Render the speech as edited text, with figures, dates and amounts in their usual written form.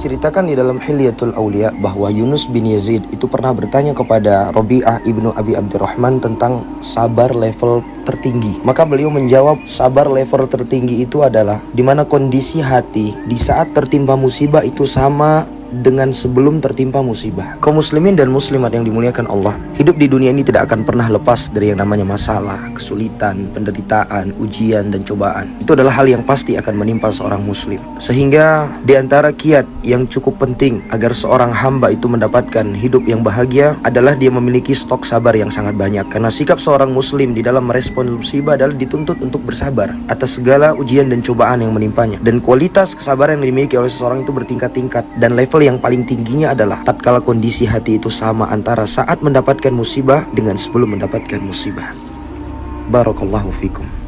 diceritakan di dalam Hilyatul Aulia bahwa Yunus bin Yazid itu pernah bertanya kepada Rabi'ah ibnu Abi Abdurrahman tentang sabar level tertinggi. Maka beliau menjawab, sabar level tertinggi itu adalah di mana kondisi hati di saat tertimpa musibah itu sama dengan sebelum tertimpa musibah. Kaum muslimin dan muslimat yang dimuliakan Allah, hidup di dunia ini tidak akan pernah lepas dari yang namanya masalah, kesulitan, penderitaan, ujian, dan cobaan. Itu adalah hal yang pasti akan menimpa seorang muslim. Sehingga di antara kiat yang cukup penting agar seorang hamba itu mendapatkan hidup yang bahagia adalah dia memiliki stok sabar yang sangat banyak. Karena sikap seorang muslim di dalam merespon musibah adalah dituntut untuk bersabar atas segala ujian dan cobaan yang menimpanya. Dan kualitas kesabaran yang dimiliki oleh seseorang itu bertingkat-tingkat, dan level yang paling tingginya adalah tatkala kondisi hati itu sama antara saat mendapatkan musibah dengan sebelum mendapatkan musibah. Barakallahu fikum.